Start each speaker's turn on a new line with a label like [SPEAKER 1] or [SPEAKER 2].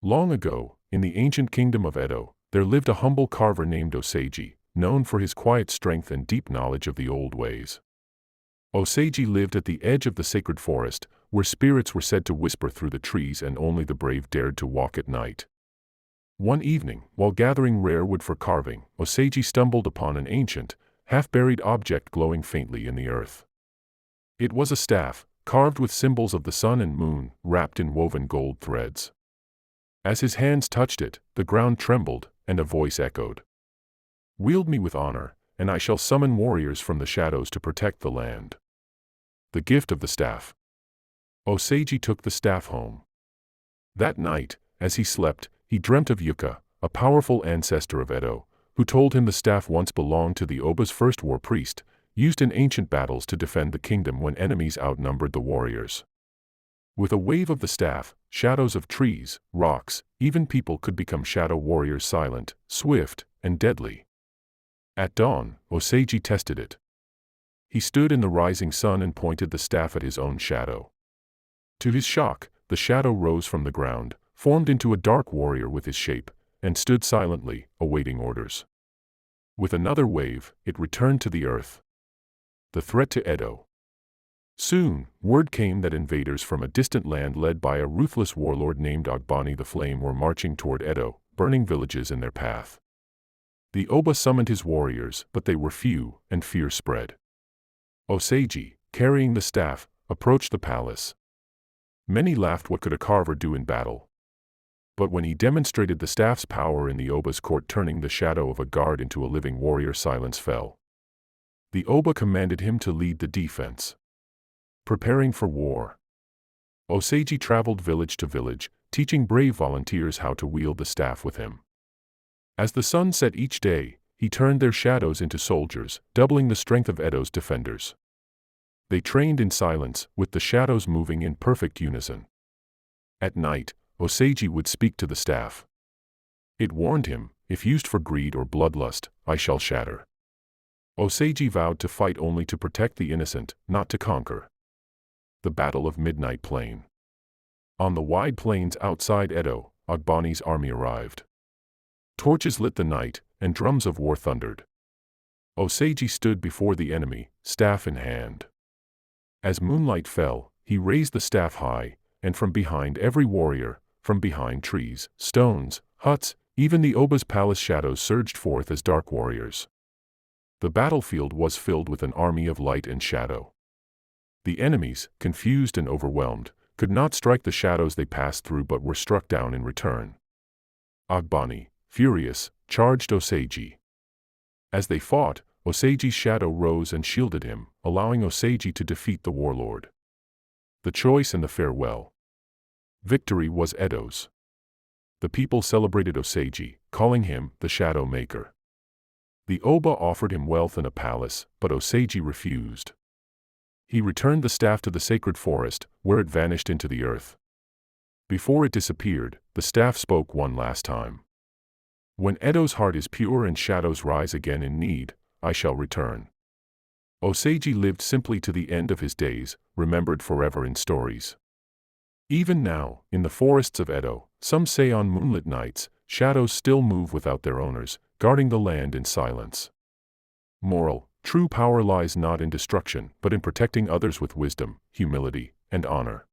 [SPEAKER 1] Long ago, in the ancient kingdom of Edo, there lived a humble carver named Oseiji, known for his quiet strength and deep knowledge of the old ways. Oseiji lived at the edge of the sacred forest, where spirits were said to whisper through the trees and only the brave dared to walk at night. One evening, while gathering rare wood for carving, Oseiji stumbled upon an ancient, half-buried object glowing faintly in the earth. It was a staff, carved with symbols of the sun and moon, wrapped in woven gold threads. As his hands touched it, the ground trembled, and a voice echoed. "Wield me with honor, and I shall summon warriors from the shadows to protect the land." The gift of the staff. Oseiji took the staff home. That night, as he slept, he dreamt of Yuka, a powerful ancestor of Edo, who told him the staff once belonged to the Oba's first war priest, used in ancient battles to defend the kingdom when enemies outnumbered the warriors. With a wave of the staff, shadows of trees, rocks, even people could become shadow warriors, silent, swift, and deadly. At dawn, Oseiji tested it. He stood in the rising sun and pointed the staff at his own shadow. To his shock, the shadow rose from the ground, formed into a dark warrior with his shape, and stood silently, awaiting orders. With another wave, it returned to the earth. The threat to Edo. Soon, word came that invaders from a distant land led by a ruthless warlord named Ogbani the Flame were marching toward Edo, burning villages in their path. The Oba summoned his warriors, but they were few, and fear spread. Oseiji, carrying the staff, approached the palace. Many laughed. What could a carver do in battle? But when he demonstrated the staff's power in the Oba's court, turning the shadow of a guard into a living warrior, silence fell. The Oba commanded him to lead the defense. Preparing for war. Oseiji traveled village to village, teaching brave volunteers how to wield the staff with him. As the sun set each day, he turned their shadows into soldiers, doubling the strength of Edo's defenders. They trained in silence, with the shadows moving in perfect unison. At night, Oseiji would speak to the staff. It warned him, "If used for greed or bloodlust, I shall shatter." Oseiji vowed to fight only to protect the innocent, not to conquer. The Battle of Midnight Plain. On the wide plains outside Edo, Ogbani's army arrived. Torches lit the night, and drums of war thundered. Oseiji stood before the enemy, staff in hand. As moonlight fell, he raised the staff high, and from behind every warrior, from behind trees, stones, huts, even the Oba's palace, shadows surged forth as dark warriors. The battlefield was filled with an army of light and shadow. The enemies, confused and overwhelmed, could not strike the shadows they passed through but were struck down in return. Ogbani, furious, charged Oseiji. As they fought, Oseiji's shadow rose and shielded him, allowing Oseiji to defeat the warlord. The choice and the farewell. Victory was Edo's. The people celebrated Oseiji, calling him the Shadow Maker. The Oba offered him wealth and a palace, but Oseiji refused. He returned the staff to the sacred forest, where it vanished into the earth. Before it disappeared, the staff spoke one last time. "When Edo's heart is pure and shadows rise again in need, I shall return." Oseiji lived simply to the end of his days, remembered forever in stories. Even now, in the forests of Edo, some say on moonlit nights, shadows still move without their owners, guarding the land in silence. Moral: true power lies not in destruction, but in protecting others with wisdom, humility, and honor.